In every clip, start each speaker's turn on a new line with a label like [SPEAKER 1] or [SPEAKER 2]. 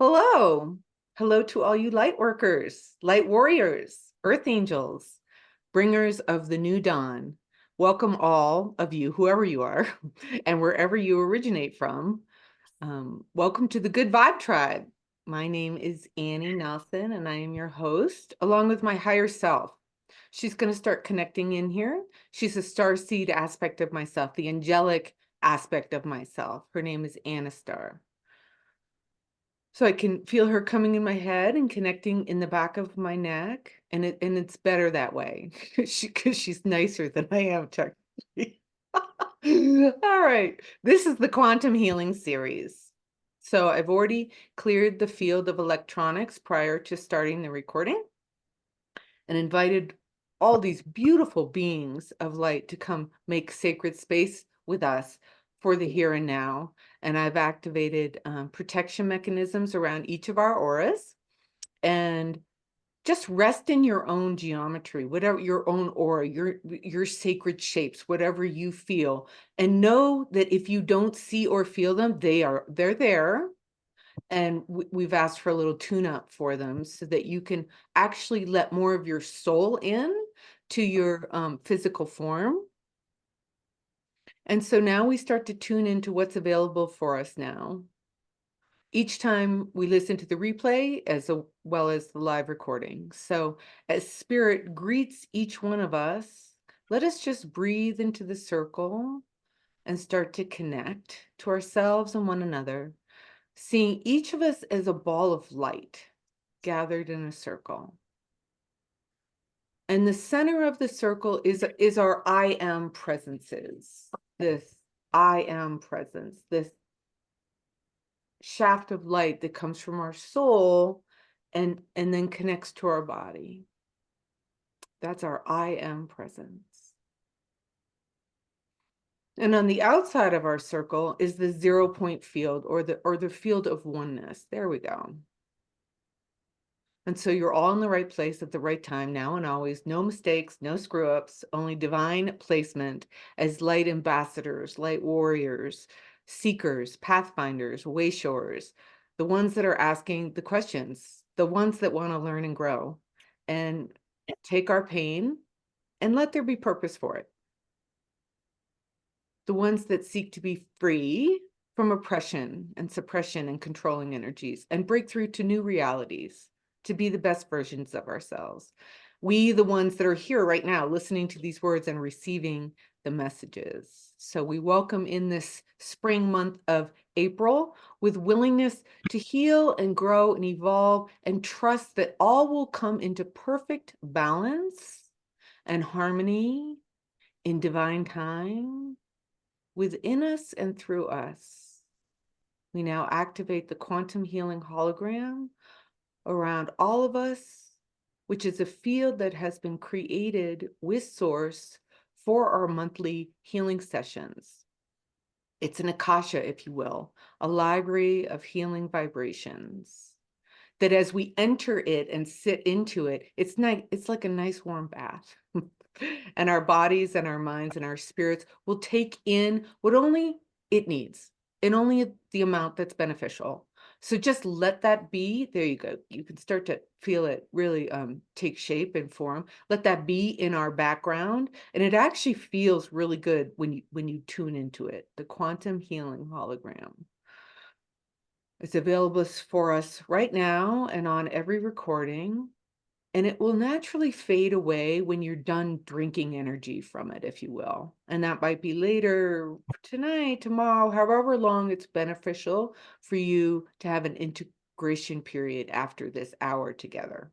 [SPEAKER 1] Hello. Hello to all you light workers, light warriors, earth angels, bringers of the new dawn. Welcome all of you, whoever you are, and wherever you originate from. Welcome to the Good Vibe Tribe. My name is Annie Nelson, and I am your host, along with my higher self. She's going to start connecting in here. She's a starseed aspect of myself, the angelic aspect of myself. Her name is Anna Star. So I can feel her coming in my head and connecting in the back of my neck. And it's better that way because she's nicer than I am technically. All right. This is the quantum healing series. So I've already cleared the field of electronics prior to starting the recording and invited all these beautiful beings of light to come make sacred space with us for the here and now. And I've activated protection mechanisms around each of our auras. And just rest in your own geometry, whatever your own aura, your sacred shapes, whatever you feel. And know that if you don't see or feel them, they're there. And we've asked for a little tune-up for them so that you can actually let more of your soul in to your physical form. And so now we start to tune into what's available for us now. Each time we listen to the replay as well as the live recording. So as spirit greets each one of us, let us just breathe into the circle and start to connect to ourselves and one another, seeing each of us as a ball of light gathered in a circle. And the center of the circle is our I am presences. This I am presence, this shaft of light that comes from our soul and then connects to our body. That's our I am presence. And on the outside of our circle is the 0 point field or the field of oneness. There we go. And so you're all in the right place at the right time now and always. No mistakes, no screw ups, only divine placement as light ambassadors, light warriors, seekers, pathfinders, wayshowers, the ones that are asking the questions, the ones that want to learn and grow and take our pain and let there be purpose for it. The ones that seek to be free from oppression and suppression and controlling energies and break through to new realities, to be the best versions of ourselves. We, the ones that are here right now, listening to these words and receiving the messages. So we welcome in this spring month of April with willingness to heal and grow and evolve and trust that all will come into perfect balance and harmony in divine time within us and through us. We now activate the quantum healing hologram around all of us, which is a field that has been created with Source for our monthly healing sessions. It's an akasha, if you will, a library of healing vibrations that as we enter it and sit into it, it's like a nice warm bath. And our bodies and our minds and our spirits will take in what only it needs and only the amount that's beneficial. So just let that be. There you go. You can start to feel it really take shape and form. Let that be in our background. And it actually feels really good when you tune into it. The quantum healing hologram. It's available for us right now and on every recording. And it will naturally fade away when you're done drinking energy from it, if you will. And that might be later, tonight, tomorrow, however long it's beneficial for you to have an integration period after this hour together.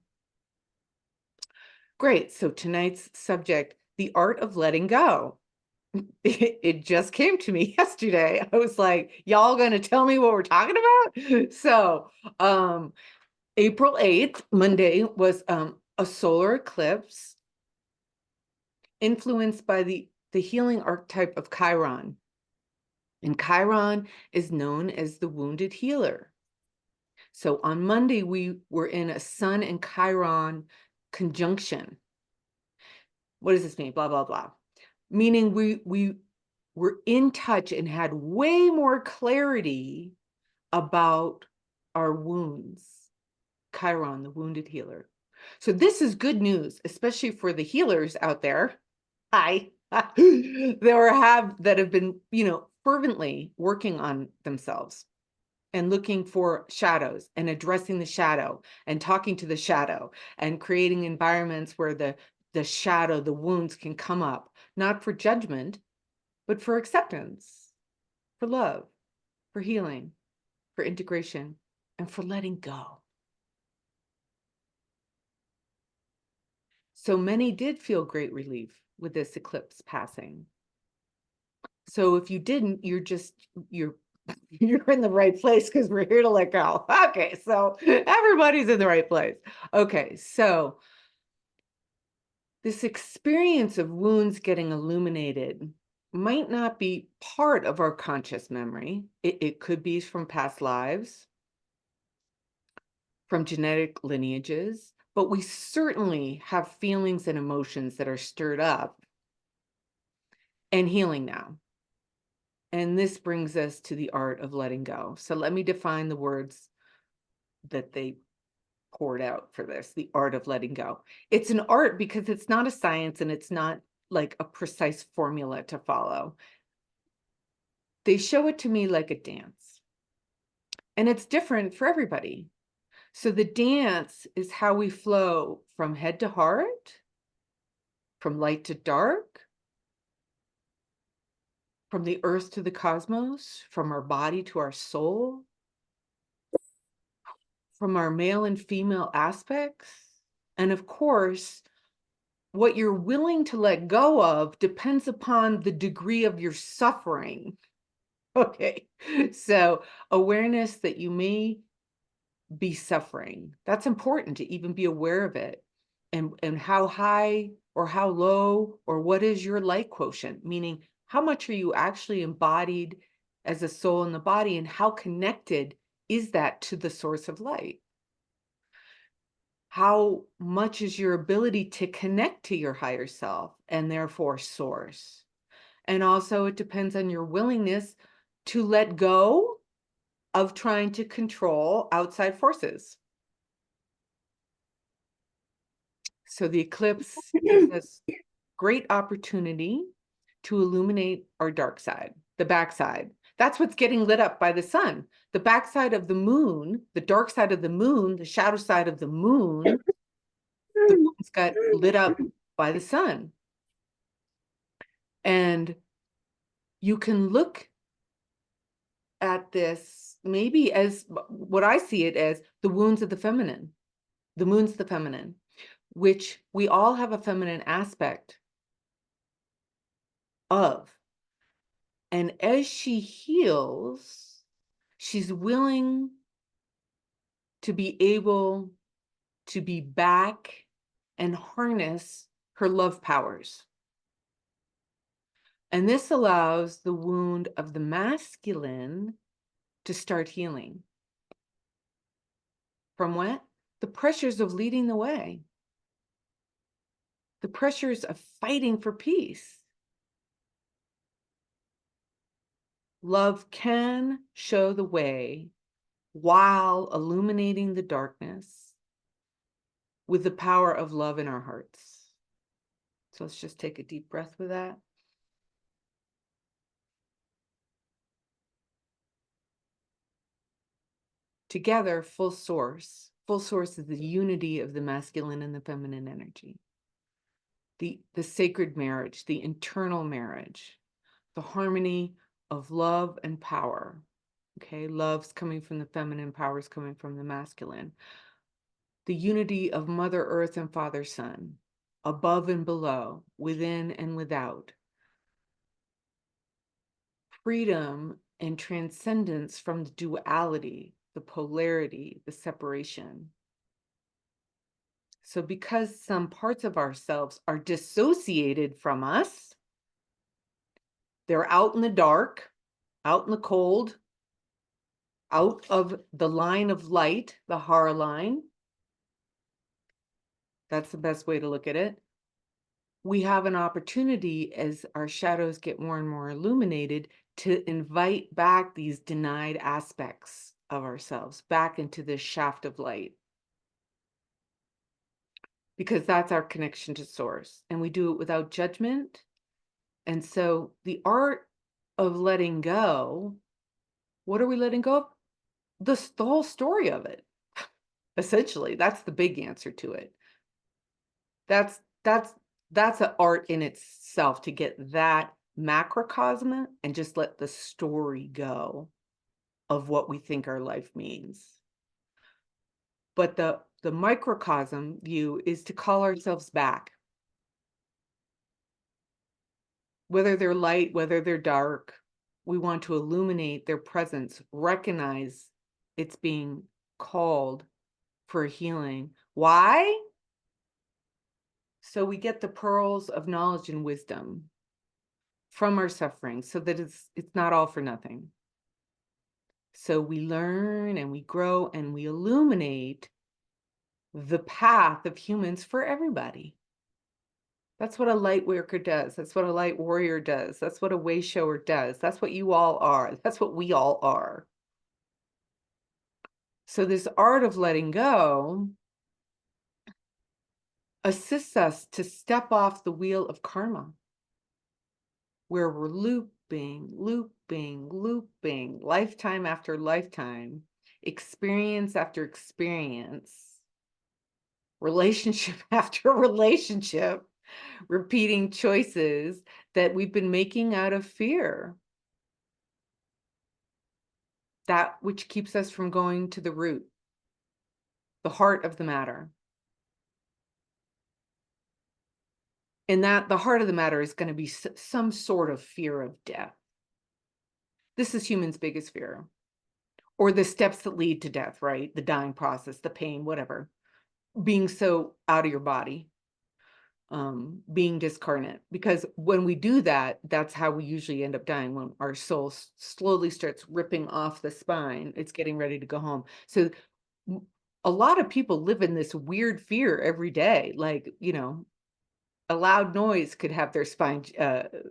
[SPEAKER 1] Great. So tonight's subject, the art of letting go. It just came to me yesterday. I was like, y'all gonna tell me what we're talking about? So April 8th, Monday, was a solar eclipse influenced by the healing archetype of Chiron. And Chiron is known as the wounded healer. So on Monday, we were in a Sun and Chiron conjunction. What does this mean? Blah, blah, blah. Meaning we were in touch and had way more clarity about our wounds. Chiron, the wounded healer. So this is good news, especially for the healers out there. Hi. That have been, fervently working on themselves and looking for shadows and addressing the shadow and talking to the shadow and creating environments where the shadow, the wounds can come up, not for judgment, but for acceptance, for love, for healing, for integration, and for letting go. So many did feel great relief with this eclipse passing. So if you didn't, you're you're in the right place, because we're here to let go. Okay, so everybody's in the right place. Okay, so this experience of wounds getting illuminated might not be part of our conscious memory. It could be from past lives, from genetic lineages, but we certainly have feelings and emotions that are stirred up and healing now. And this brings us to the art of letting go. So let me define the words that they poured out for this, the art of letting go. It's an art because it's not a science and it's not like a precise formula to follow. They show it to me like a dance, and it's different for everybody. So the dance is how we flow from head to heart, from light to dark, from the earth to the cosmos, from our body to our soul, from our male and female aspects. And of course, what you're willing to let go of depends upon the degree of your suffering. Okay, so awareness that you may be suffering, that's important to even be aware of it. And how high or how low, or what is your light quotient, meaning how much are you actually embodied as a soul in the body, and how connected is that to the source of light? How much is your ability to connect to your higher self and therefore source? And also it depends on your willingness to let go of trying to control outside forces. So the eclipse gives us great opportunity to illuminate our dark side, the backside. That's what's getting lit up by the sun. The backside of the moon, the dark side of the moon, the shadow side of the moon got lit up by the sun. And you can look at this maybe as what I see it as the wounds of the feminine, the moon's the feminine, which we all have a feminine aspect of. And as she heals, she's willing to be able to be back and harness her love powers. And this allows the wound of the masculine to start healing. From what? The pressures of leading the way, the pressures of fighting for peace. Love can show the way while illuminating the darkness with the power of love in our hearts. So let's just take a deep breath with that. Together, full source. Full source is the unity of the masculine and the feminine energy. The sacred marriage, the internal marriage, the harmony of love and power. Okay, love's coming from the feminine, power's coming from the masculine. The unity of Mother Earth and Father Sun, above and below, within and without. Freedom and transcendence from the duality, the polarity, the separation. So because some parts of ourselves are dissociated from us, they're out in the dark, out in the cold, out of the line of light, the Hara line. That's the best way to look at it. We have an opportunity, as our shadows get more and more illuminated, to invite back these denied aspects of ourselves back into this shaft of light, because that's our connection to source. And we do it without judgment. And so the art of letting go, what are we letting go of? The whole story of it. Essentially, that's the big answer to it. That's that's that's an art in itself, to get that macrocosm and just let the story go of what we think our life means. But the microcosm view is to call ourselves back, whether they're light, whether they're dark. We want to illuminate their presence, recognize it's being called for healing. Why? So we get the pearls of knowledge and wisdom from our suffering, so that it's not all for nothing. So we learn and we grow and we illuminate the path of humans for everybody. That's what a light worker does. That's what a light warrior does. That's what a way shower does. That's what you all are. That's what we all are. So this art of letting go assists us to step off the wheel of karma, where we're looping, looping, looping, lifetime after lifetime, experience after experience, relationship after relationship, repeating choices that we've been making out of fear. That which keeps us from going to the root, the heart of the matter. And that the heart of the matter is going to be some sort of fear of death. This is humans' biggest fear, or the steps that lead to death, right? The dying process, the pain, whatever. Being so out of your body, being discarnate. Because when we do that, that's how we usually end up dying, when our soul slowly starts ripping off the spine. It's getting ready to go home. So a lot of people live in this weird fear every day. Like, a loud noise could have their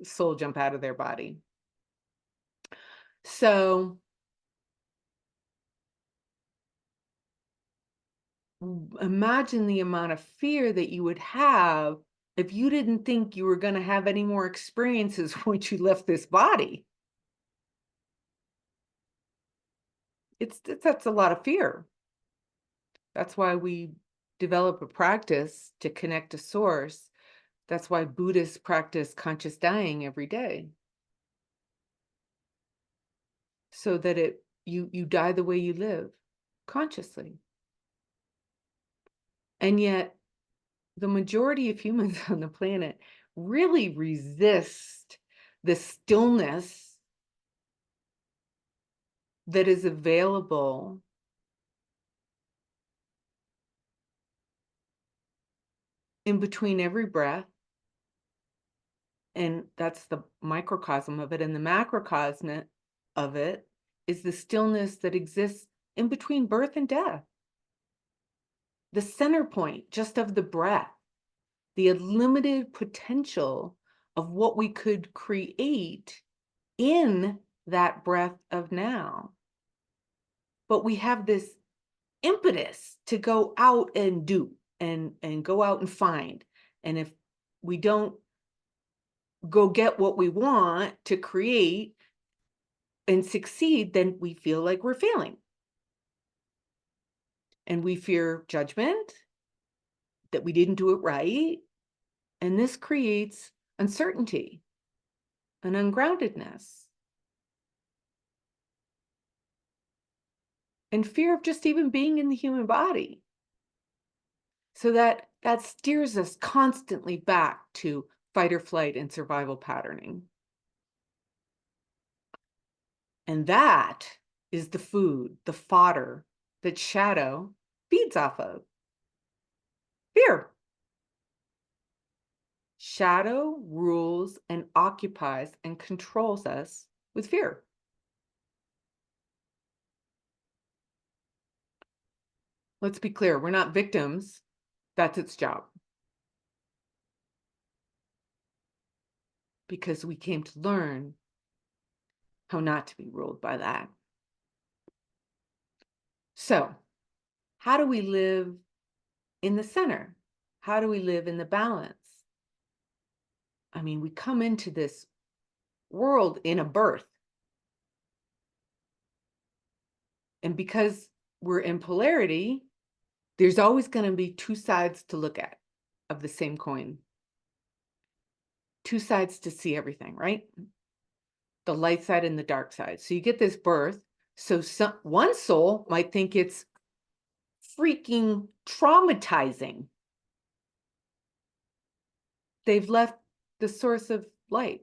[SPEAKER 1] soul jump out of their body. So imagine the amount of fear that you would have if you didn't think you were going to have any more experiences once you left this body. That's a lot of fear. That's why we develop a practice to connect to source. That's why Buddhists practice conscious dying every day. So that you die the way you live, consciously. And yet the majority of humans on the planet really resist the stillness that is available in between every breath. And that's the microcosm of it. And the macrocosm of it is the stillness that exists in between birth and death. The center point just of the breath, the unlimited potential of what we could create in that breath of now. But we have this impetus to go out and do and go out and find. And if we don't go get what we want to create and succeed, then we feel like we're failing. And we fear judgment, that we didn't do it right. And this creates uncertainty and ungroundedness and fear of just even being in the human body. So that steers us constantly back to fight or flight and survival patterning. And that is the food, the fodder that shadow feeds off of. Fear. Shadow rules and occupies and controls us with fear. Let's be clear, we're not victims. That's its job. Because we came to learn how not to be ruled by that. So, how do we live in the center? How do we live in the balance? I mean, we come into this world in a birth. And because we're in polarity, there's always going to be two sides to look at of the same coin. Two sides to see everything, right? The light side and the dark side. So you get this birth. So one soul might think it's freaking traumatizing. They've left the source of light,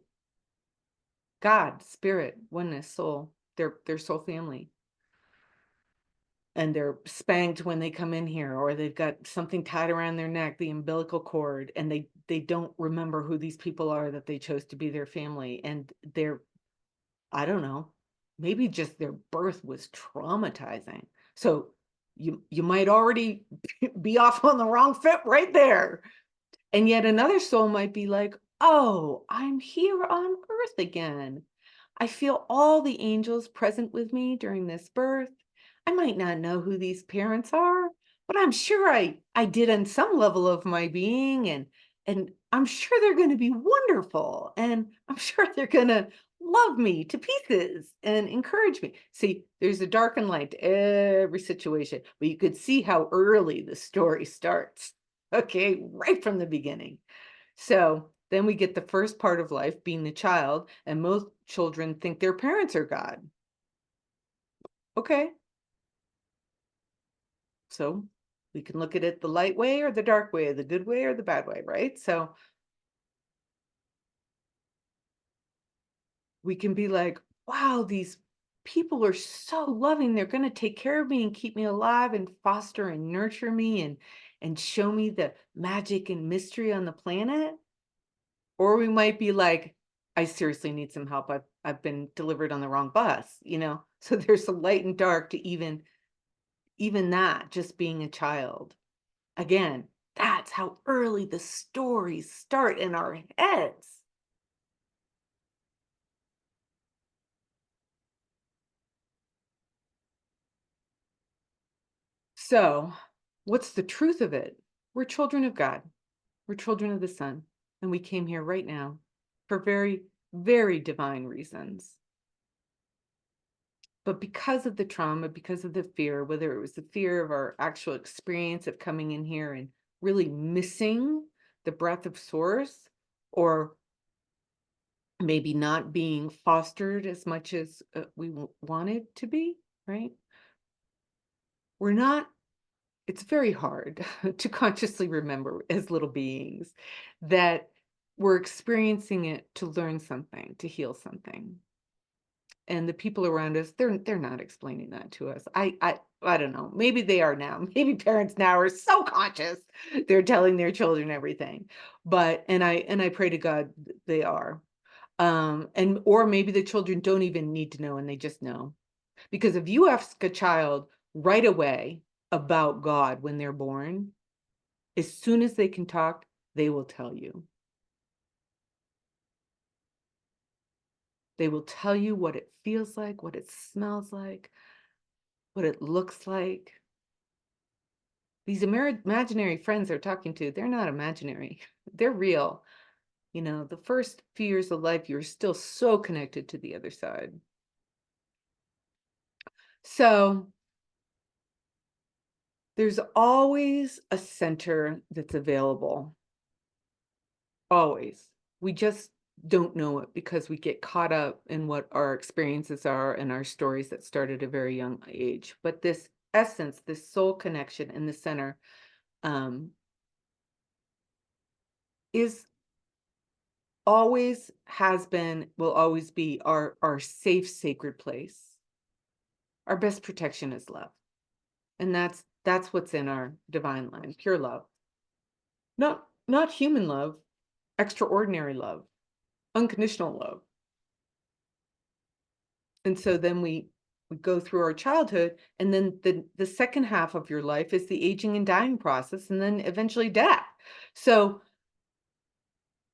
[SPEAKER 1] God, spirit, oneness, soul, their soul family. And they're spanked when they come in here, or they've got something tied around their neck, the umbilical cord, and they don't remember who these people are that they chose to be their family. And they're, I don't know, maybe just their birth was traumatizing. So you might already be off on the wrong foot right there. And yet another soul might be like, oh, I'm here on earth again. I feel all the angels present with me during this birth. I might not know who these parents are, but I'm sure I did on some level of my being, and I'm sure they're going to be wonderful, and I'm sure they're going to love me to pieces and encourage me. See, there's a dark and light to every situation, but you could see how early the story starts. Okay, right from the beginning. So then we get the first part of life being the child, and most children think their parents are God. Okay. So we can look at it the light way or the dark way, the good way or the bad way, right? So we can be like, wow, these people are so loving. They're going to take care of me and keep me alive and foster and nurture me and show me the magic and mystery on the planet. Or we might be like, I seriously need some help. I've been delivered on the wrong bus, you know? So there's a light and dark to even that, just being a child. Again, that's how early the stories start in our heads. So, what's the truth of it? We're children of God. We're children of the Son, and we came here right now for very, very divine reasons. But because of the trauma, because of the fear, whether it was the fear of our actual experience of coming in here and really missing the breath of source, or maybe not being fostered as much as we wanted to be, right? We're not, it's very hard to consciously remember as little beings that we're experiencing it to learn something, to heal something. And the people around us, they're not explaining that to us. I don't know. Maybe they are now. Maybe parents now are so conscious they're telling their children everything. But and I pray to God they are. And or maybe the children don't even need to know and they just know. Because if you ask a child right away about God when they're born, as soon as they can talk, they will tell you. They will tell you what it feels like, what it smells like, what it looks like. These imaginary friends they're talking to, they're not imaginary. They're real. You know, the first few years of life, you're still so connected to the other side. So there's always a center that's available. Always. We just don't know it because we get caught up in what our experiences are and our stories that start at a very young age. But this essence, this soul connection in the center, um, is always has been, will always be our safe, sacred place. Our best protection is love. And that's what's in our divine line, pure love. Not human love, extraordinary love, unconditional love. And so then we go through our childhood, and then the second half of your life is the aging and dying process, and then eventually death. So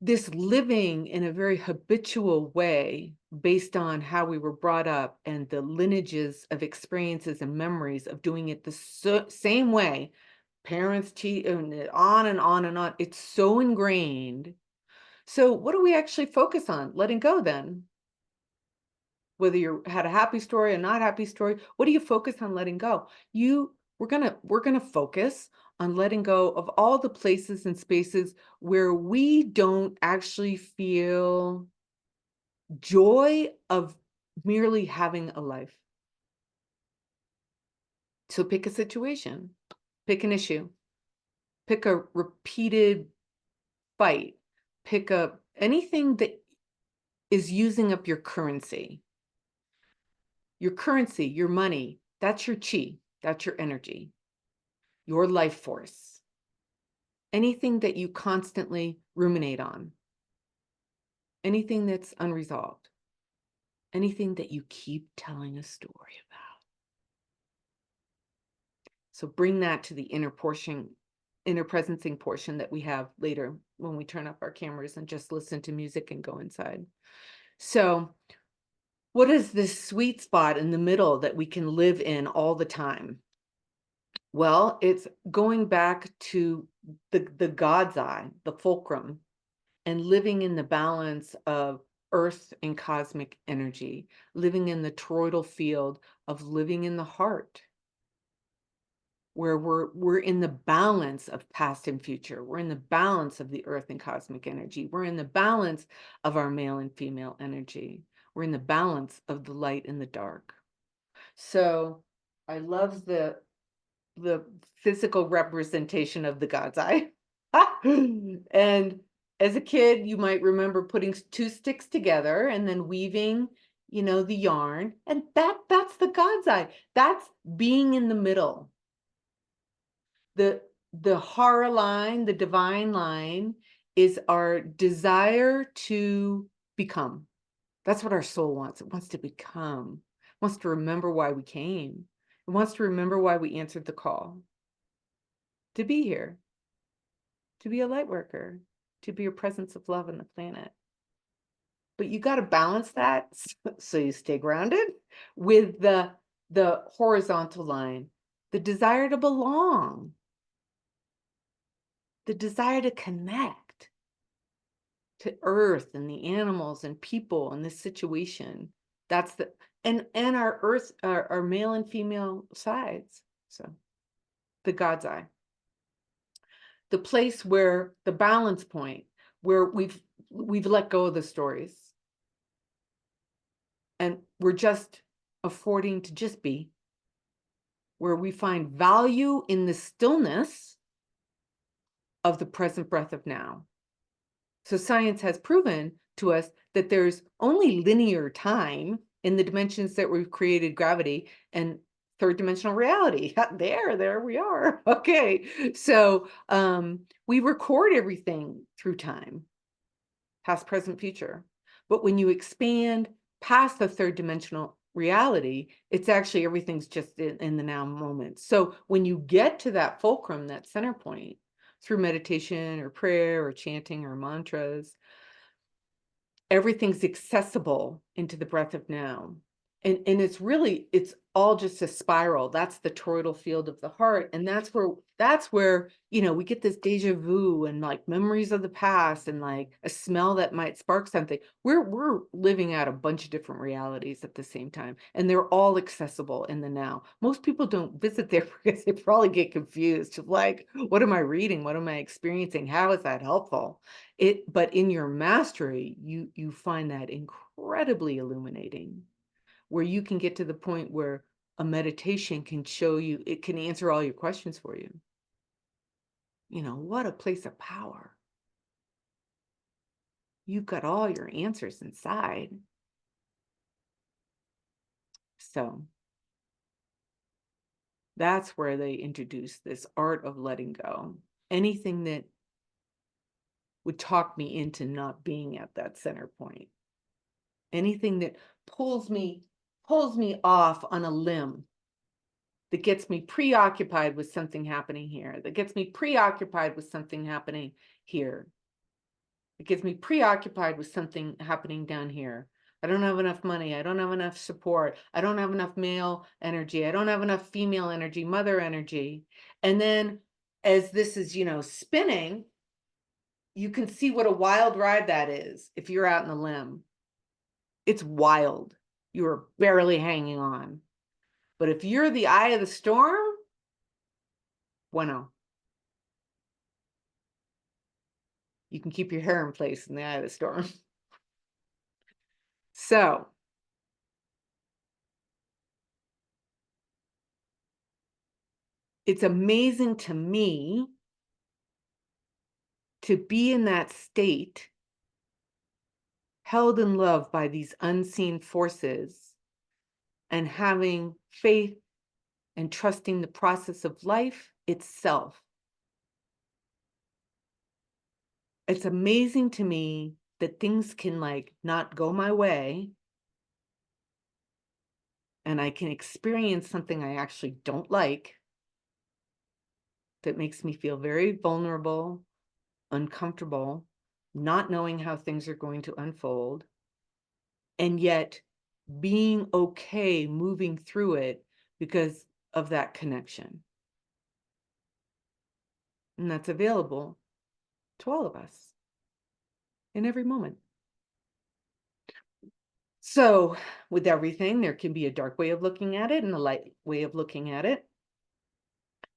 [SPEAKER 1] this living in a very habitual way based on how we were brought up and the lineages of experiences and memories of doing it the same way, parents cheat, and on and on and on. It's so ingrained. So what do we actually focus on? Letting go then. Whether you had a happy story or not happy story, what do you focus on letting go? We're gonna focus on letting go of all the places and spaces where we don't actually feel joy of merely having a life. So pick a situation, pick an issue, pick a repeated fight, pick up anything that is using up your currency. Your currency, your money, that's your chi, that's your energy, your life force. Anything that you constantly ruminate on, anything that's unresolved, anything that you keep telling a story about. So bring that to the inner presencing portion that we have later when we turn up our cameras and just listen to music and go inside. So what is this sweet spot in the middle that we can live in all the time? Well, it's going back to the God's eye, the fulcrum, and living in the balance of earth and cosmic energy, living in the toroidal field of living in the heart, where we're in the balance of past and future. We're in the balance of the earth and cosmic energy. We're in the balance of our male and female energy. We're in the balance of the light and the dark. So I love the physical representation of the God's eye. And as a kid, you might remember putting two sticks together and then weaving, the yarn. And that's the God's eye. That's being in the middle. The Hara line, the divine line, is our desire to become. That's what our soul wants. It wants to become. It wants to remember why we came. It wants to remember why we answered the call. To be here, to be a light worker, to be a presence of love on the planet. But you got to balance that so you stay grounded with the horizontal line, the desire to belong, the desire to connect to earth and the animals and people and this situation. That's and our earth, our male and female sides. So the God's eye. The place where the balance point, where we've let go of the stories and we're just affording to just be, where we find value in the stillness of the present breath of now. So science has proven to us that there's only linear time in the dimensions that we've created, gravity and third dimensional reality. There we are. Okay. So we record everything through time, past, present, future. But when you expand past the third dimensional reality, it's actually everything's just in the now moment. So when you get to that fulcrum, that center point, through meditation or prayer or chanting or mantras, everything's accessible into the breath of now. And it's all just a spiral. That's the toroidal field of the heart. And that's where, we get this deja vu and like memories of the past and like a smell that might spark something. We're living out a bunch of different realities at the same time. And they're all accessible in the now. Most people don't visit there because they probably get confused. Like, what am I reading? What am I experiencing? How is that helpful? But in your mastery, you find that incredibly illuminating, where you can get to the point where a meditation can show you, it can answer all your questions for you. What a place of power. You've got all your answers inside. So that's where they introduce this art of letting go. Anything that would talk me into not being at that center point. Anything that pulls me off on a limb, that gets me preoccupied with something happening here, that gets me preoccupied with something happening here. It gets me preoccupied with something happening down here. I don't have enough money. I don't have enough support. I don't have enough male energy. I don't have enough female energy, mother energy. And then as this is, spinning, you can see what a wild ride that is if you're out in the limb. It's wild. You're barely hanging on. But if you're the eye of the storm, bueno. You can keep your hair in place in the eye of the storm. So it's amazing to me to be in that state, held in love by these unseen forces, and having faith and trusting the process of life itself. It's amazing to me that things can not go my way, and I can experience something I actually don't like that makes me feel very vulnerable, uncomfortable, not knowing how things are going to unfold, and yet being okay moving through it because of that connection. And that's available to all of us in every moment. So with everything, there can be a dark way of looking at it and a light way of looking at it.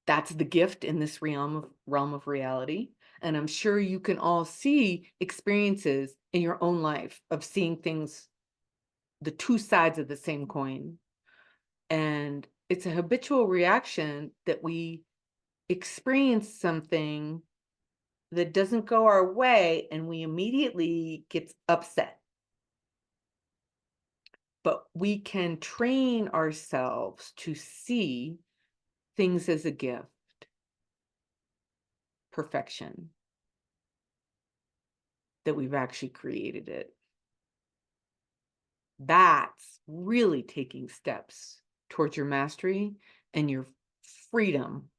[SPEAKER 1] That's the gift in this realm of reality. And I'm sure you can all see experiences in your own life of seeing things, the two sides of the same coin. And it's a habitual reaction that we experience something that doesn't go our way and we immediately get upset. But we can train ourselves to see things as a gift, perfection, that we've actually created it. That's really taking steps towards your mastery and your freedom.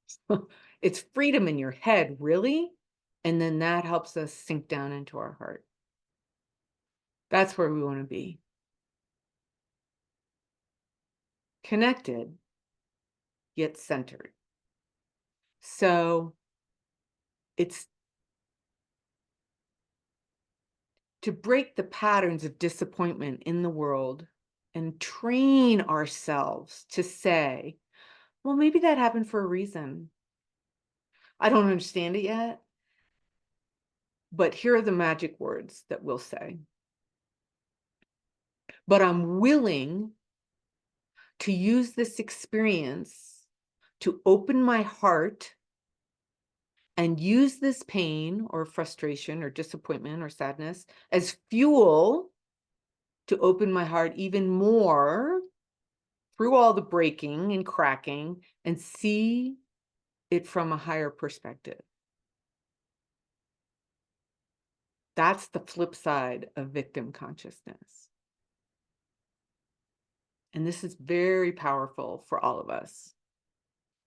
[SPEAKER 1] It's freedom in your head, really. And then that helps us sink down into our heart. That's where we want to be. Connected, yet centered. So it's to break the patterns of disappointment in the world and train ourselves to say, well, maybe that happened for a reason. I don't understand it yet, but here are the magic words that we'll say. But I'm willing to use this experience to open my heart and use this pain or frustration or disappointment or sadness as fuel to open my heart even more through all the breaking and cracking and see it from a higher perspective. That's the flip side of victim consciousness. And this is very powerful for all of us.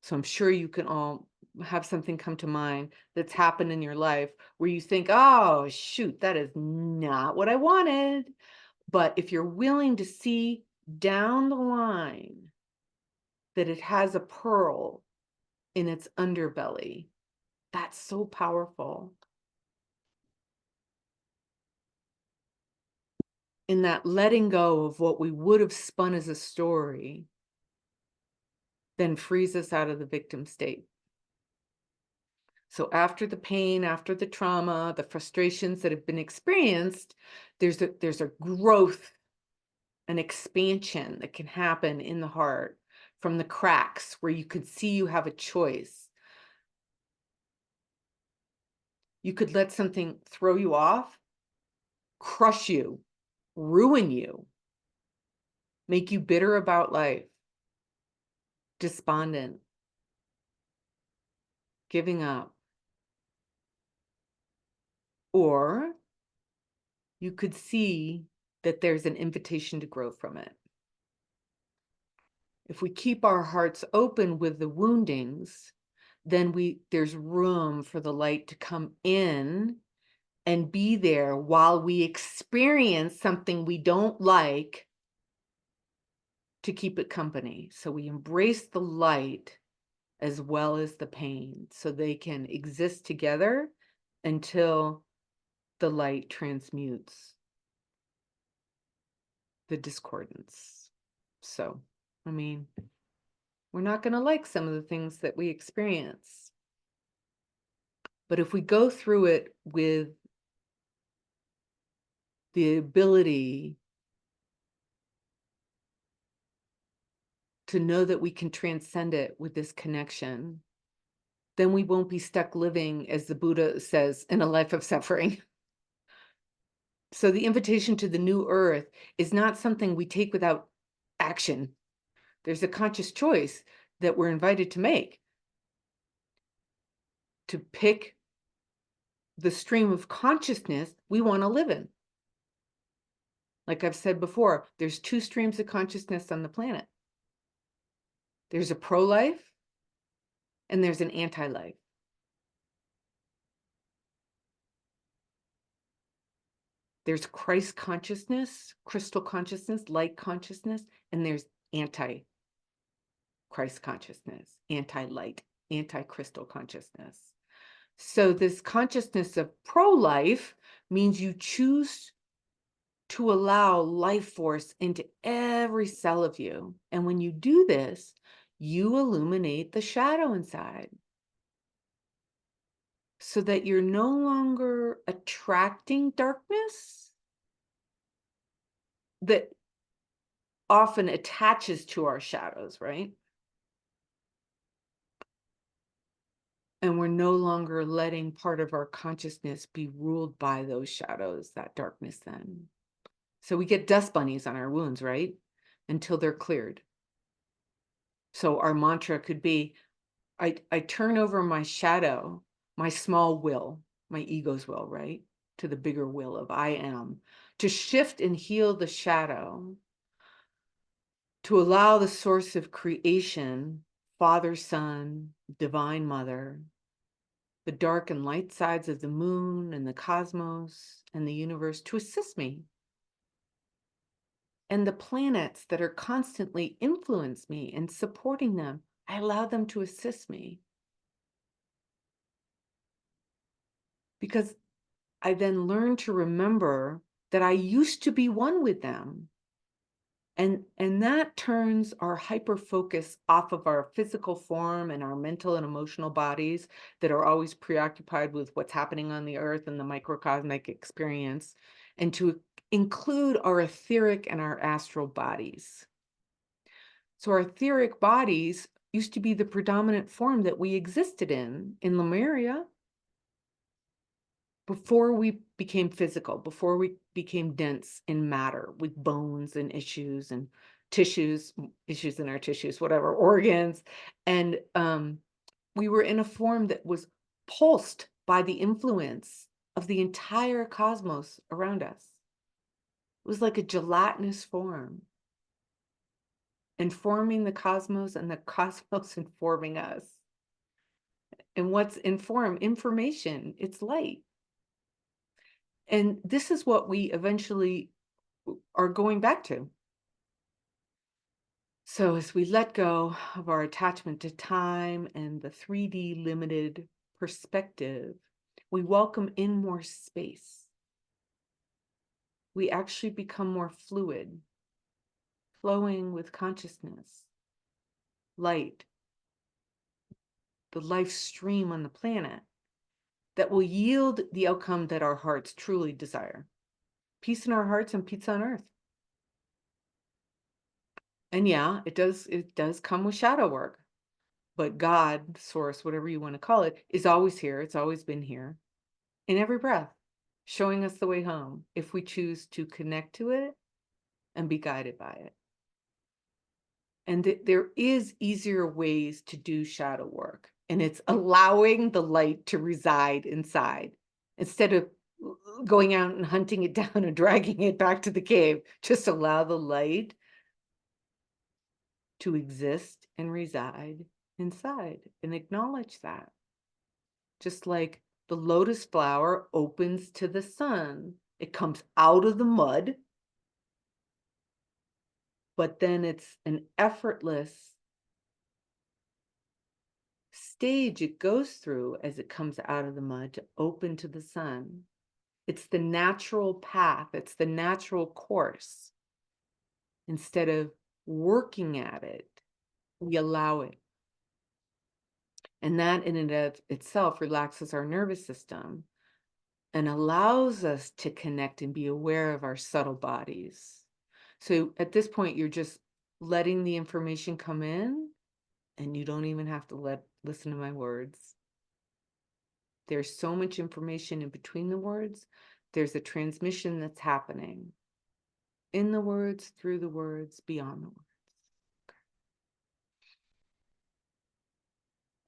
[SPEAKER 1] So I'm sure you can all have something come to mind that's happened in your life where you think, oh, shoot, that is not what I wanted. But if you're willing to see down the line that it has a pearl in its underbelly, that's so powerful. In that letting go of what we would have spun as a story, then frees us out of the victim state. So after the pain, after the trauma, the frustrations that have been experienced, there's a growth, an expansion that can happen in the heart from the cracks where you could see you have a choice. You could let something throw you off, crush you, ruin you, make you bitter about life, despondent, giving up. Or you could see that there's an invitation to grow from it. If we keep our hearts open with the woundings, then there's room for the light to come in and be there while we experience something we don't like to keep it company. So we embrace the light as well as the pain so they can exist together until the light transmutes the discordance. So, I mean, we're not going to like some of the things that we experience. But if we go through it with the ability to know that we can transcend it with this connection, then we won't be stuck living, as the Buddha says, in a life of suffering. So the invitation to the new earth is not something we take without action. There's a conscious choice that we're invited to make, to pick the stream of consciousness we want to live in. Like I've said before, there's 2 streams of consciousness on the planet. There's a pro-life and there's an anti-life. There's Christ consciousness, crystal consciousness, light consciousness, and there's anti-Christ consciousness, anti-light, anti-crystal consciousness. So this consciousness of pro-life means you choose to allow life force into every cell of you. And when you do this, you illuminate the shadow inside so that you're no longer attracting darkness that often attaches to our shadows, right? And we're no longer letting part of our consciousness be ruled by those shadows, that darkness then. So we get dust bunnies on our wounds, right? Until they're cleared. So our mantra could be, I turn over my shadow, my small will, my ego's will, right? To the bigger will of I am, to shift and heal the shadow, to allow the source of creation, Father, Son, Divine Mother, the dark and light sides of the moon and the cosmos and the universe to assist me. And the planets that are constantly influence me and supporting them, I allow them to assist me. Because I then learn to remember that I used to be one with them. And that turns our hyper focus off of our physical form and our mental and emotional bodies that are always preoccupied with what's happening on the earth and the microcosmic experience, and to include our etheric and our astral bodies. So our etheric bodies used to be the predominant form that we existed in Lemuria, before we became physical, before we became dense in matter with bones and issues and tissues, issues in our tissues, whatever, organs. And we were in a form that was pulsed by the influence of the entire cosmos around us. It was like a gelatinous form, informing the cosmos and the cosmos informing us. And what's informed? Information, it's light. And this is what we eventually are going back to. So as we let go of our attachment to time and the 3D limited perspective, we welcome in more space. We actually become more fluid, flowing with consciousness, light, the life stream on the planet that will yield the outcome that our hearts truly desire. Peace in our hearts and peace on earth. And yeah, it does come with shadow work, but God, source, whatever you want to call it, is always here. It's always been here in every breath, showing us the way home if we choose to connect to it and be guided by it. And there is easier ways to do shadow work, and it's allowing the light to reside inside instead of going out and hunting it down and dragging it back to the cave. Just allow the light to exist and reside inside and acknowledge that. Just like The lotus flower opens to the sun. It comes out of the mud, but then it's an effortless stage it goes through as it comes out of the mud to open to the sun. It's the natural path, it's the natural course. Instead of working at it, we allow it. And that in and of itself relaxes our nervous system and allows us to connect and be aware of our subtle bodies. So at this point, you're just letting the information come in, and you don't even have to listen to my words. There's so much information in between the words. There's a transmission that's happening in the words, through the words, beyond the words.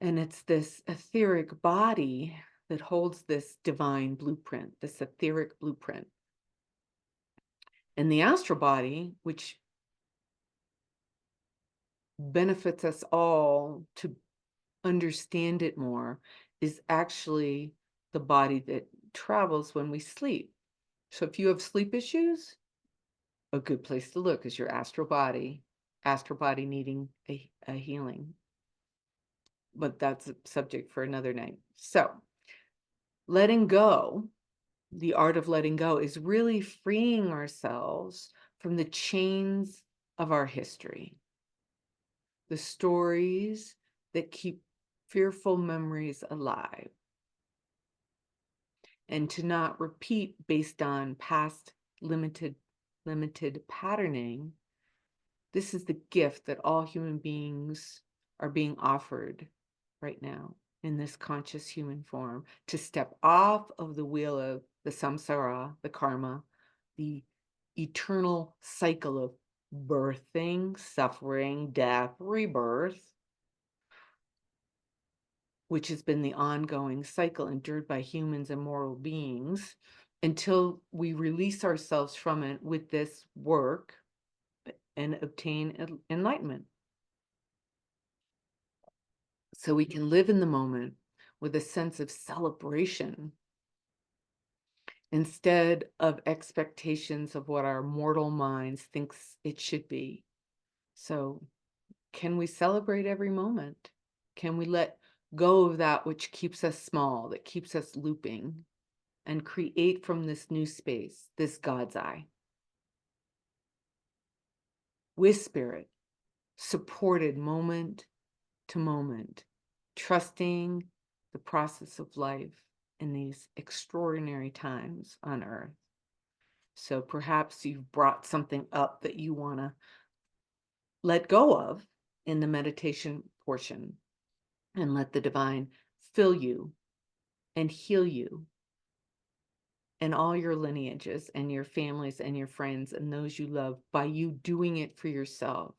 [SPEAKER 1] And it's this etheric body that holds this divine blueprint, this etheric blueprint. And the astral body, which benefits us all to understand it more, is actually the body that travels when we sleep. So if you have sleep issues, a good place to look is your astral body needing a healing. But that's a subject for another night. So letting go, the art of letting go, is really freeing ourselves from the chains of our history, the stories that keep fearful memories alive, and to not repeat based on past limited patterning. This is the gift that all human beings are being offered right now in this conscious human form, to step off of the wheel of the samsara, the karma, the eternal cycle of birthing, suffering, death, rebirth, which has been the ongoing cycle endured by humans and moral beings, until we release ourselves from it with this work and obtain enlightenment. So we can live in the moment with a sense of celebration instead of expectations of what our mortal minds thinks it should be. So can we celebrate every moment? Can we let go of that which keeps us small, that keeps us looping, and create from this new space, this God's eye, with spirit, supported moment to moment, trusting the process of life in these extraordinary times on earth. So perhaps you've brought something up that you want to let go of in the meditation portion, and let the divine fill you and heal you and all your lineages and your families and your friends and those you love, by you doing it for yourself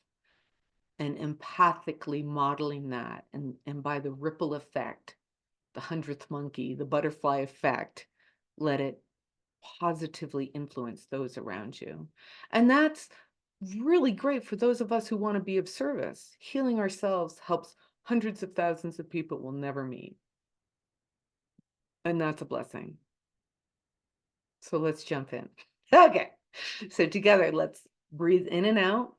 [SPEAKER 1] and empathically modeling that, and by the ripple effect, the 100th monkey, the butterfly effect, let it positively influence those around you. And that's really great for those of us who want to be of service. Healing ourselves helps hundreds of thousands of people we'll never meet. And that's a blessing. So let's jump in. Okay. So together, let's breathe in and out,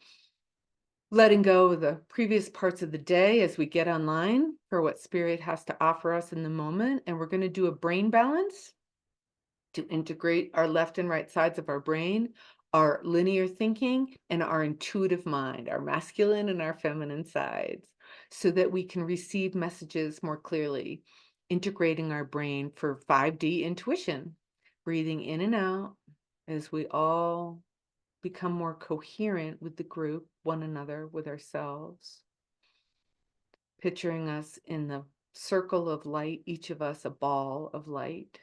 [SPEAKER 1] letting go of the previous parts of the day as we get online for what spirit has to offer us in the moment. And we're going to do a brain balance to integrate our left and right sides of our brain, our linear thinking, and our intuitive mind, our masculine and our feminine sides, so that we can receive messages more clearly, integrating our brain for 5D intuition, breathing in and out as we all become more coherent with the group, one another, with ourselves. Picturing us in the circle of light, each of us a ball of light,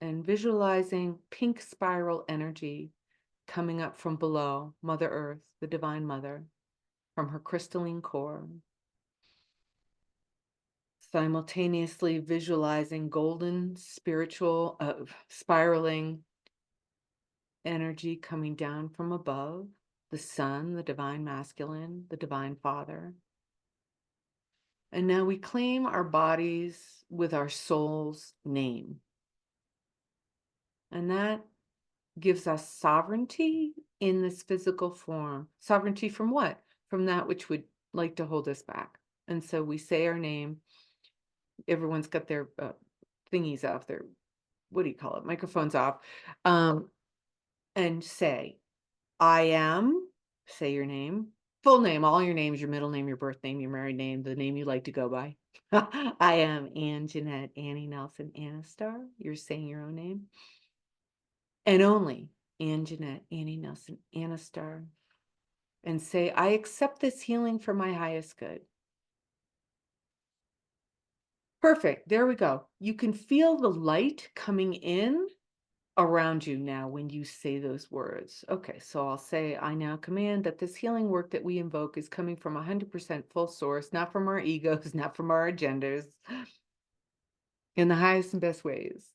[SPEAKER 1] and visualizing pink spiral energy coming up from below, Mother Earth, the Divine Mother, from her crystalline core. Simultaneously visualizing golden spiritual spiraling energy coming down from above, the sun, the divine masculine, the divine father. And now we claim our bodies with our soul's name. And that gives us sovereignty in this physical form. Sovereignty from what? From that which would like to hold us back. And so we say our name. Everyone's got their thingies off, their, what do you call it? Microphones off. And say, I am, say your name, full name, all your names, your middle name, your birth name, your married name, the name you like to go by. I am Ann Jeanette Annie Nelson Anastar. You're saying your own name. And only Ann Jeanette Annie Nelson Anastar. And say, I accept this healing for my highest good. Perfect. There we go. You can feel the light coming in around you now when you say those words. Okay, so I'll say, I now command that this healing work that we invoke is coming from 100% full source, not from our egos, not from our agendas, in the highest and best ways,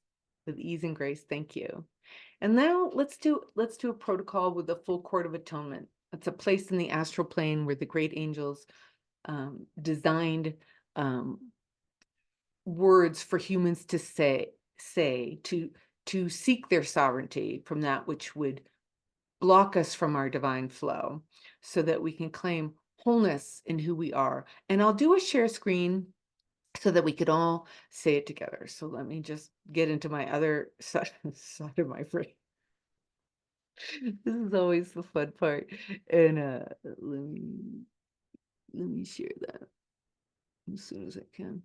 [SPEAKER 1] with ease and grace. Thank you. And now let's do a protocol with the full court of atonement. It's a place in the astral plane where the great angels designed words for humans to say to seek their sovereignty from that which would block us from our divine flow, so that we can claim wholeness in who we are. And I'll do a share screen so that we could all say it together. So let me just get into my other side of my brain. This is always the fun part. And let me share that as soon as I can.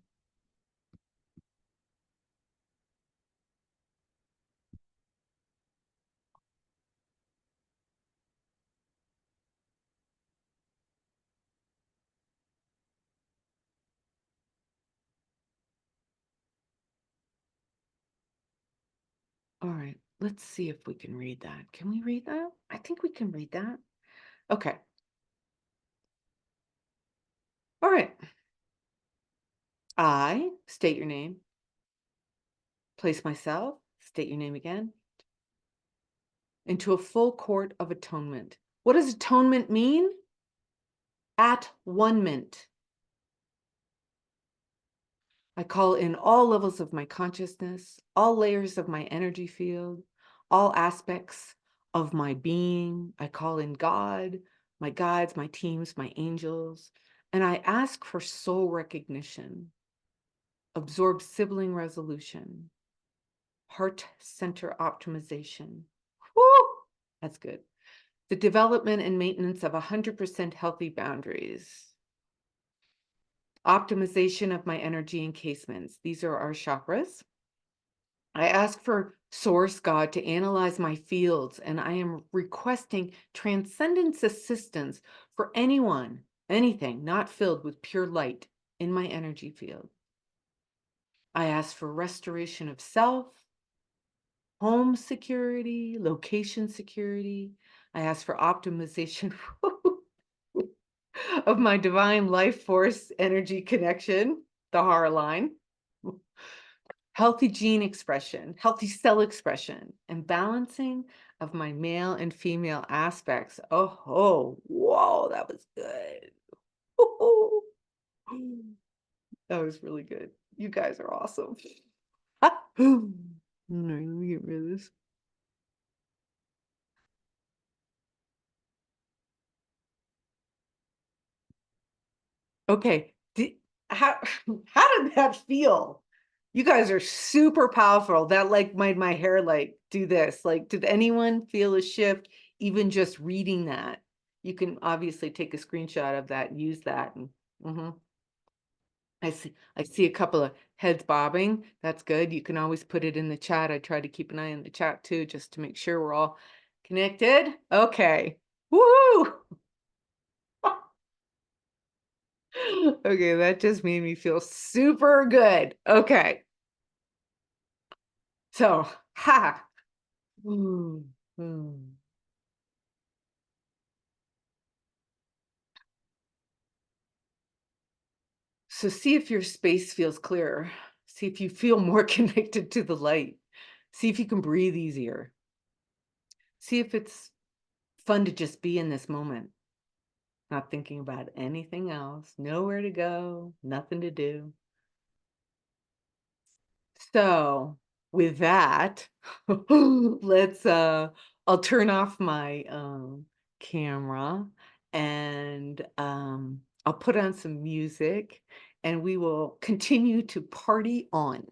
[SPEAKER 1] All right, let's see if we can read that. Can we read that? I think we can read that. Okay. All right. I state your name, place myself, state your name again, into a full court of atonement. What does atonement mean? At one-ment. I call in all levels of my consciousness, all layers of my energy field, all aspects of my being. I call in God, my guides, my teams, my angels, and I ask for soul recognition, absorb sibling resolution, heart center optimization. Woo! That's good. The development and maintenance of 100% healthy boundaries. Optimization of my energy encasements. These are our chakras. I ask for Source God to analyze my fields, and I am requesting transcendence assistance for anyone, anything not filled with pure light in my energy field. I ask for restoration of self, home security, location security. I ask for optimization of my divine life force energy connection, the HAR line, healthy gene expression, healthy cell expression, and balancing of my male and female aspects. Oh, whoa, that was good. That was really good. You guys are awesome. All right, let me get rid of this. Okay, how how did that feel? You guys are super powerful. That like made my hair like do this. Like, did anyone feel a shift even just reading that? You can obviously take a screenshot of that and use that. And I see a couple of heads bobbing. That's good. You can always put it in the chat. I try to keep an eye on the chat too, just to make sure we're all connected. Okay. Woo! Okay, that just made me feel super good. Okay. So, ha. Mm, mm. So see if your space feels clearer. See if you feel more connected to the light. See if you can breathe easier. See if it's fun to just be in this moment. not thinking about anything else, nowhere to go, nothing to do. So with that, let's I'll turn off my camera and I'll put on some music and we will continue to party on.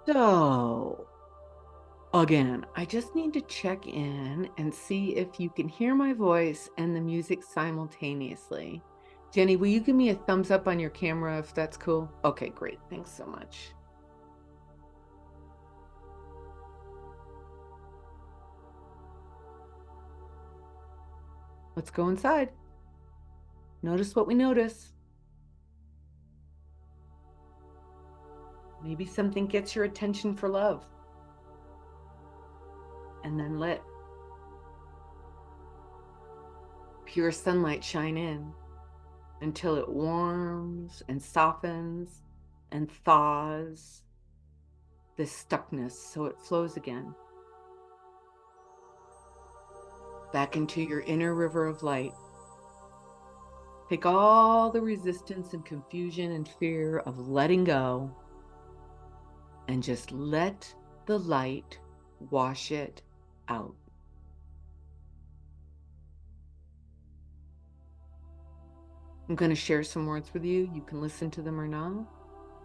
[SPEAKER 1] So again, I just need to check in and see if you can hear my voice and the music simultaneously. Jenny, will you give me a thumbs up on your camera if that's cool? Okay, great. Thanks so much. Let's go inside. Notice what we notice. Maybe something gets your attention for love. And then let pure sunlight shine in until it warms and softens and thaws this stuckness so it flows again back into your inner river of light. Take all the resistance and confusion and fear of letting go and just let the light wash it out. I'm going to share some words with you. You can listen to them or not.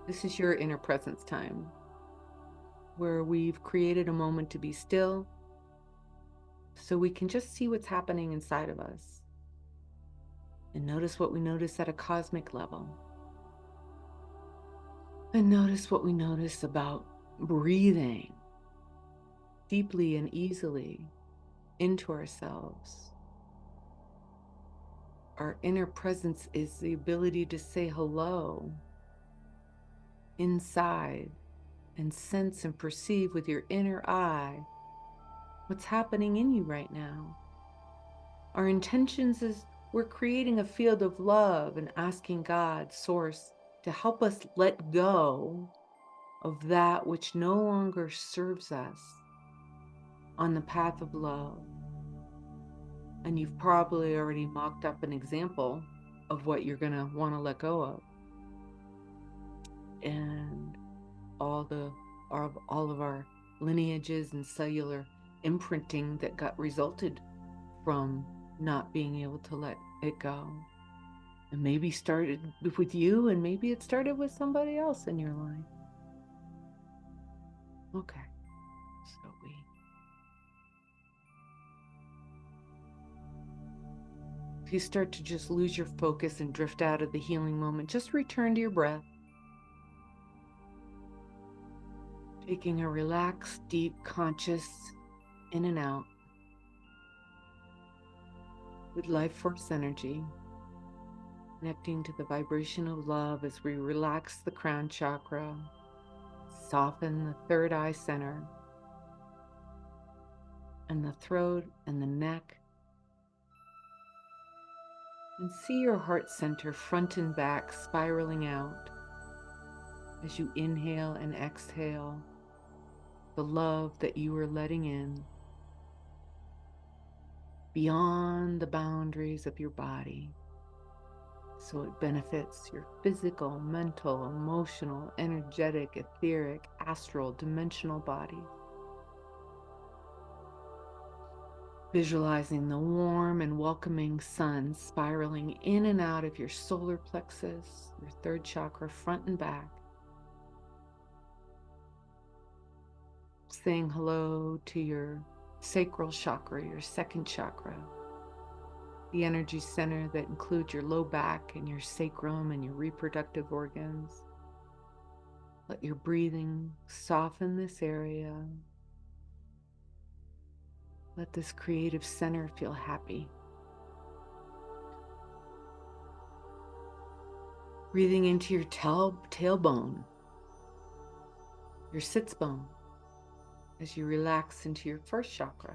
[SPEAKER 1] This is your inner presence time, where we've created a moment to be still so we can just see what's happening inside of us and notice what we notice at a cosmic level. And notice what we notice about breathing deeply and easily into ourselves. Our inner presence is the ability to say hello inside and sense and perceive with your inner eye what's happening in you right now. Our intentions is we're creating a field of love and asking God, Source, to help us let go of that which no longer serves us on the path of love. And you've probably already mocked up an example of what you're going to want to let go of. And all of our lineages and cellular imprinting that got resulted from not being able to let it go. And maybe started with you, and maybe it started with somebody else in your life. Okay. So if you start to just lose your focus and drift out of the healing moment, just return to your breath. Taking a relaxed, deep, conscious in and out with life force energy, connecting to the vibration of love as we relax the crown chakra, soften the third eye center, and the throat and the neck, and see your heart center front and back spiraling out as you inhale and exhale the love that you are letting in beyond the boundaries of your body, so it benefits your physical, mental, emotional, energetic, etheric, astral, dimensional body. Visualizing the warm and welcoming sun spiraling in and out of your solar plexus, your third chakra, front and back. Saying hello to your sacral chakra, your second chakra, the energy center that includes your low back and your sacrum and your reproductive organs. Let your breathing soften this area. Let this creative center feel happy. Breathing into your tailbone, your sits bone, as you relax into your first chakra,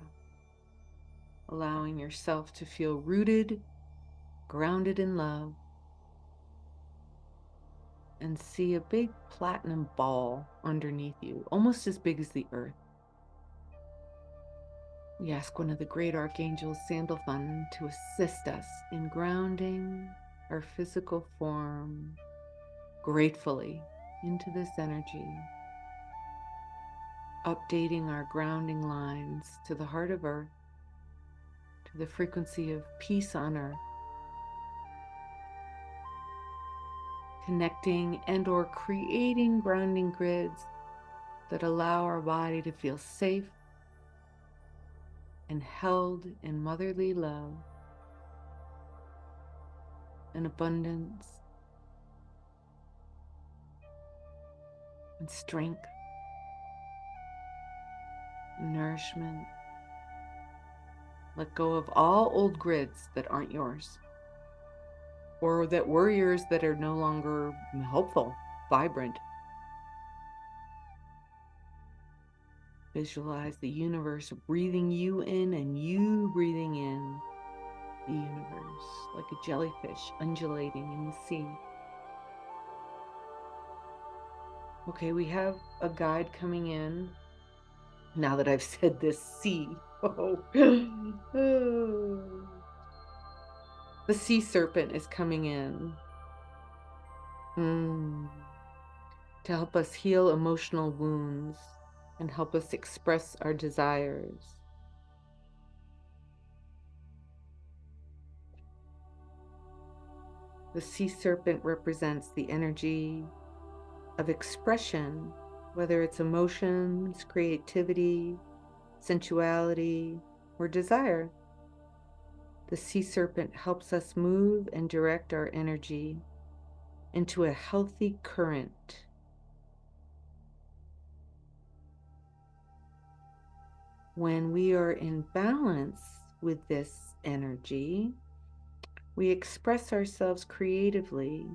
[SPEAKER 1] allowing yourself to feel rooted, grounded in love, and see a big platinum ball underneath you, almost as big as the earth. We ask one of the great archangels, Sandalphon, to assist us in grounding our physical form gratefully into this energy, updating our grounding lines to the heart of earth, to the frequency of peace on earth, connecting and or creating grounding grids that allow our body to feel safe and held in motherly love and abundance and strength and nourishment. Let go of all old grids that aren't yours, or that were yours that are no longer helpful, vibrant. Visualize the universe breathing you in and you breathing in the universe like a jellyfish undulating in the sea. Okay, we have a guide coming in. Now that I've said this, sea. Oh. The sea serpent is coming in to help us heal emotional wounds and help us express our desires. The sea serpent represents the energy of expression, whether it's emotions, creativity, sensuality, or desire. The sea serpent helps us move and direct our energy into a healthy current. When we are in balance with this energy, we express ourselves creatively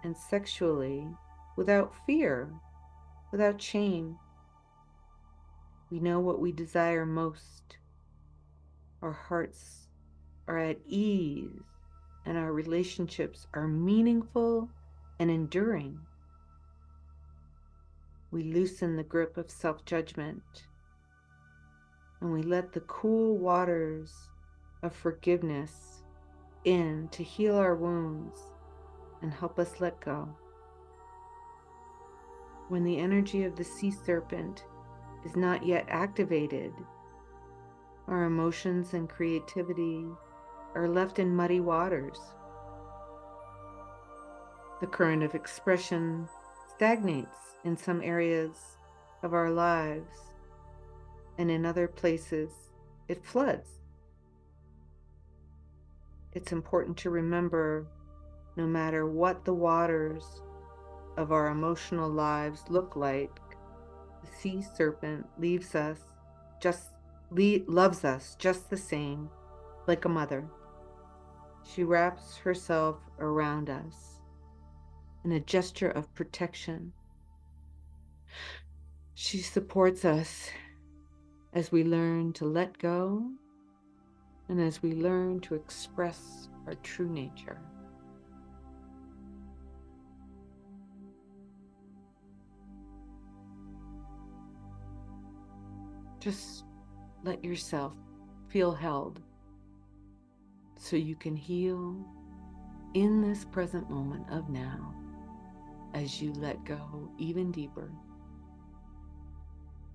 [SPEAKER 1] and sexually without fear, without shame. We know what we desire most. Our hearts are at ease, and our relationships are meaningful and enduring. We loosen the grip of self-judgment, and we let the cool waters of forgiveness in to heal our wounds and help us let go. When the energy of the sea serpent is not yet activated, our emotions and creativity are left in muddy waters. The current of expression stagnates in some areas of our lives, and in other places it floods. It's important to remember, no matter what the waters of our emotional lives look like, the sea serpent loves us just the same, like a mother. She wraps herself around us in a gesture of protection. She supports us as we learn to let go and as we learn to express our true nature. Just let yourself feel held so you can heal in this present moment of now as you let go even deeper.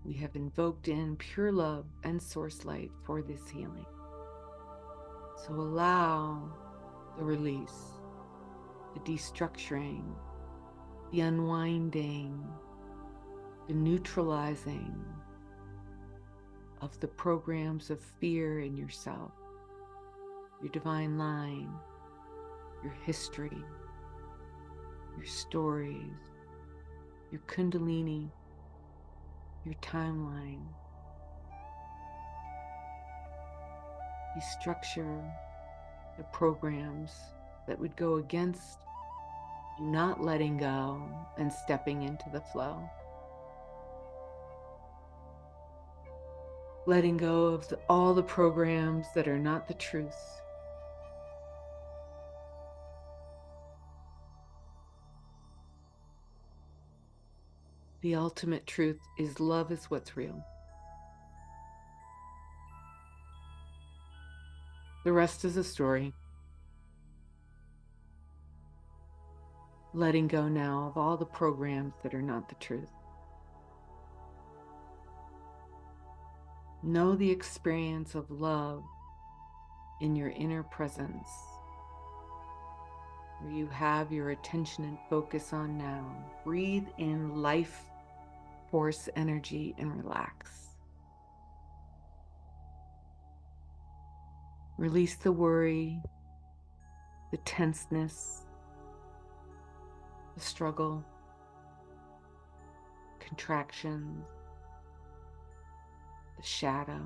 [SPEAKER 1] We have invoked in pure love and source light for this healing. So allow the release, the destructuring, the unwinding, the neutralizing of the programs of fear in yourself, your divine line, your history, your stories, your kundalini, your timeline. Destructure the programs that would go against you not letting go and stepping into the flow. letting go of all the programs that are not the truth. The ultimate truth is love is what's real. The rest is a story. Letting go now of all the programs that are not the truth. Know the experience of love in your inner presence, where you have your attention and focus on now. Breathe in life force energy and relax. Release the worry, the tenseness, the struggle, contractions, the shadow.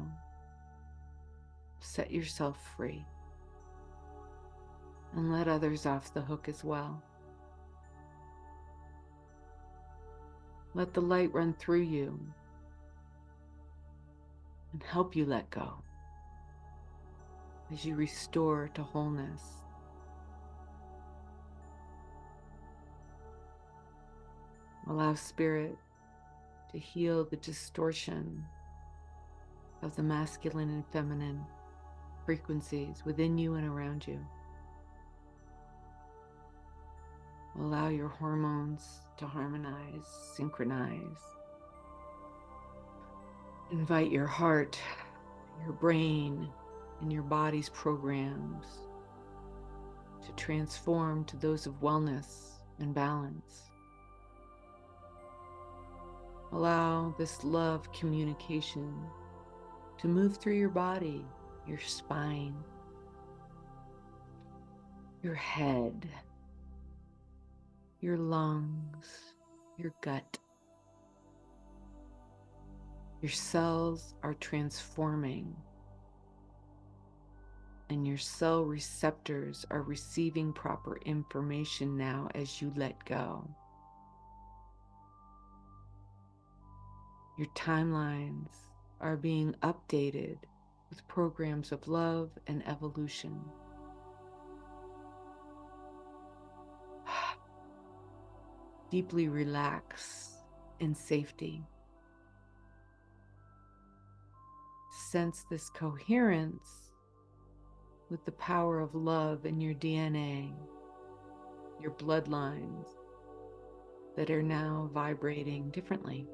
[SPEAKER 1] Set yourself free and let others off the hook as well. Let the light run through you and help you let go as you restore to wholeness. Allow Spirit to heal the distortion of the masculine and feminine frequencies within you and around you. Allow your hormones to harmonize, synchronize. Invite your heart, your brain, and your body's programs to transform to those of wellness and balance. Allow this love communication to move through your body, your spine, your head, your lungs, your gut. Your cells are transforming, and your cell receptors are receiving proper information now as you let go. Your timelines are being updated with programs of love and evolution. Deeply relax in safety. Sense this coherence with the power of love in your DNA, your bloodlines that are now vibrating differently,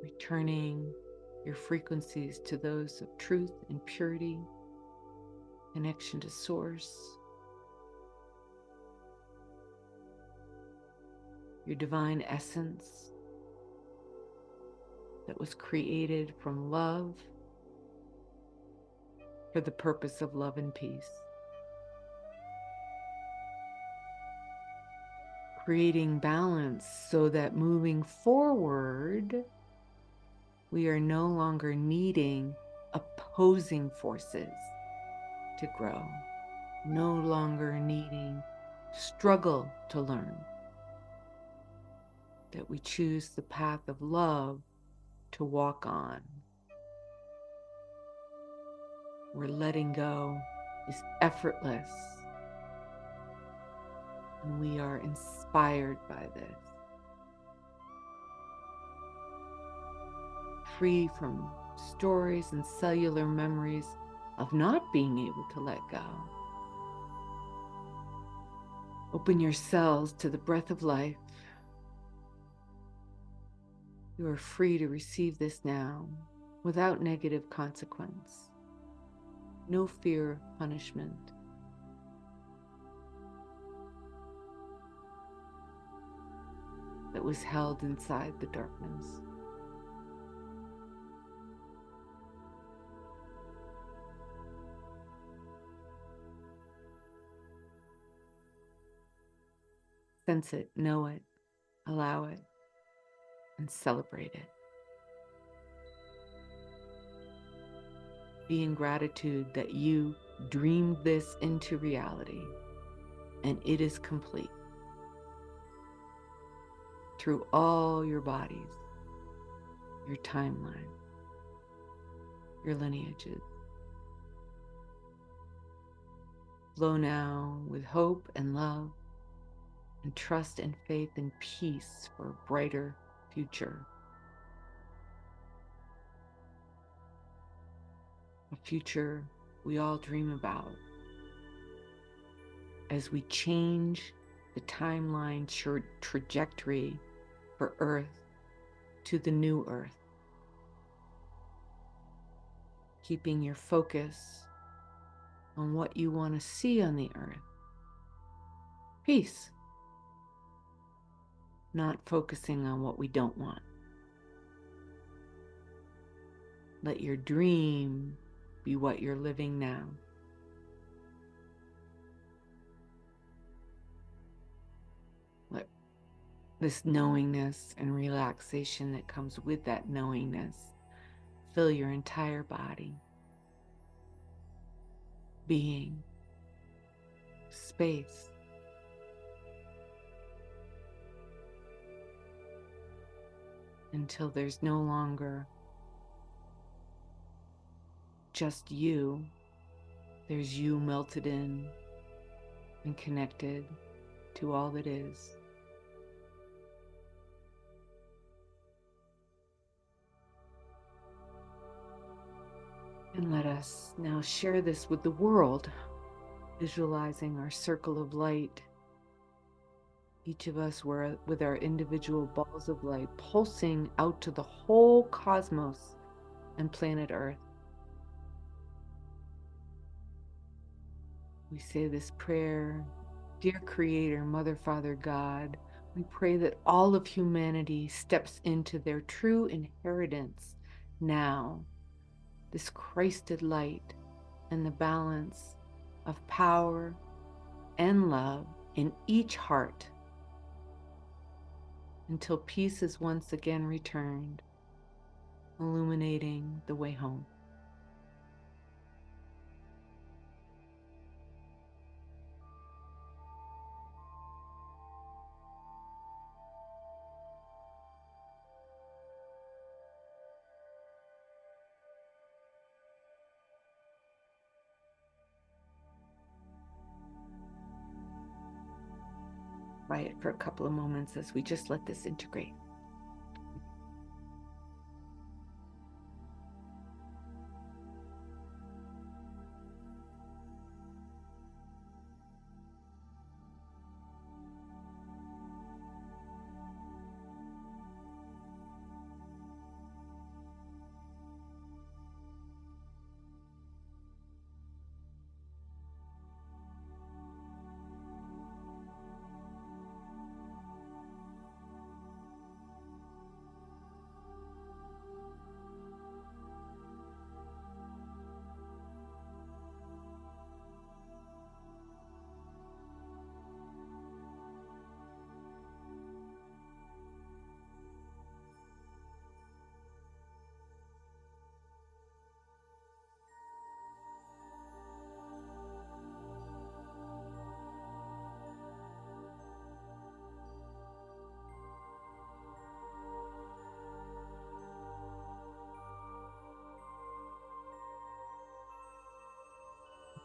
[SPEAKER 1] returning your frequencies to those of truth and purity, connection to source, your divine essence that was created from love for the purpose of love and peace. Creating balance so that moving forward, we are no longer needing opposing forces to grow, no longer needing struggle to learn, that we choose the path of love to walk on, where letting go is effortless, and we are inspired by this. Free from stories and cellular memories of not being able to let go. Open your cells to the breath of life. You are free to receive this now without negative consequence. No fear of punishment. That was held inside the darkness. Sense it, know it, allow it, and celebrate it. Be in gratitude that you dreamed this into reality, and it is complete through all your bodies, your timeline, your lineages. Flow now with hope and love and trust and faith and peace for a brighter future. A future we all dream about as we change the timeline trajectory for Earth to the new Earth. Keeping your focus on what you want to see on the Earth. Peace. Not focusing on what we don't want. Let your dream be what you're living now. Let this knowingness and relaxation that comes with that knowingness fill your entire body, being, space. Until there's no longer just you, there's you melted in and connected to all that is. And let us now share this with the world, visualizing our circle of light, each of us were with our individual balls of light pulsing out to the whole cosmos and planet Earth. We say this prayer: Dear Creator, Mother, Father, God, we pray that all of humanity steps into their true inheritance now, this Christed light and the balance of power and love in each heart, until peace is once again returned, illuminating the way home. Quiet for a couple of moments as we just let this integrate.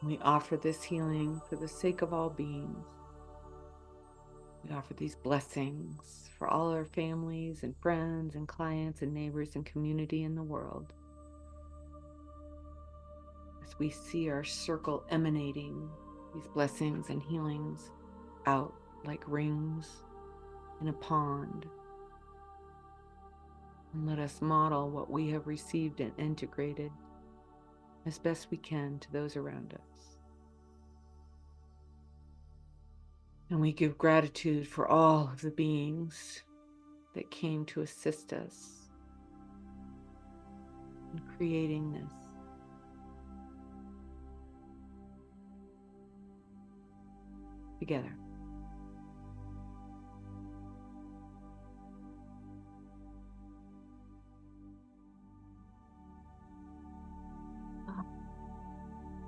[SPEAKER 1] We offer this healing for the sake of all beings. We offer these blessings for all our families and friends and clients and neighbors and community in the world. As we see our circle emanating these blessings and healings out like rings in a pond. And let us model what we have received and integrated as best we can to those around us. And we give gratitude for all of the beings that came to assist us in creating this. Together.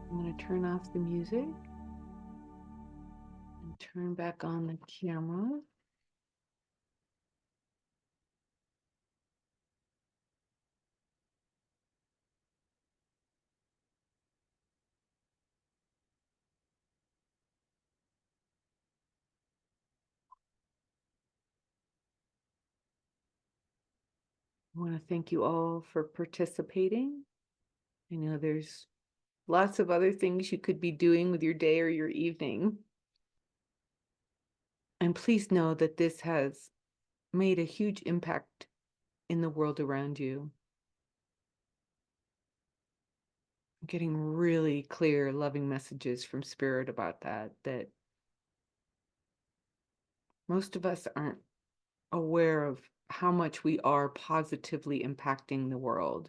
[SPEAKER 1] I'm going to turn off the music and turn back on the camera. I want to thank you all for participating. I know there's lots of other things you could be doing with your day or your evening. And please know that this has made a huge impact in the world around you. I'm getting really clear, loving messages from Spirit about that, that most of us aren't aware of how much we are positively impacting the world.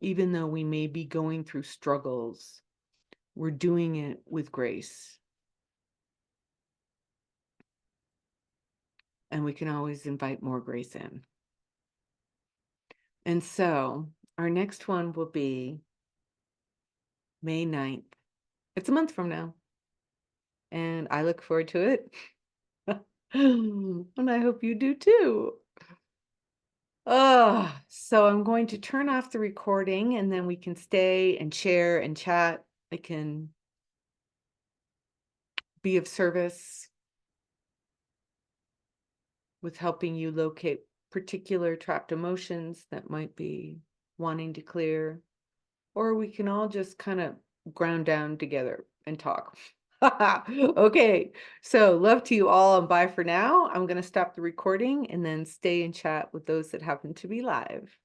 [SPEAKER 1] Even though we may be going through struggles, we're doing it with grace. And we can always invite more grace in. And so our next one will be May 9th. It's a month from now. And I look forward to it. And I hope you do too. So I'm going to turn off the recording and then we can stay and share and chat. I can be of service with helping you locate particular trapped emotions that might be wanting to clear, or we can all just kind of ground down together and talk. Okay, so love to you all and bye for now. I'm going to stop the recording and then stay and chat with those that happen to be live.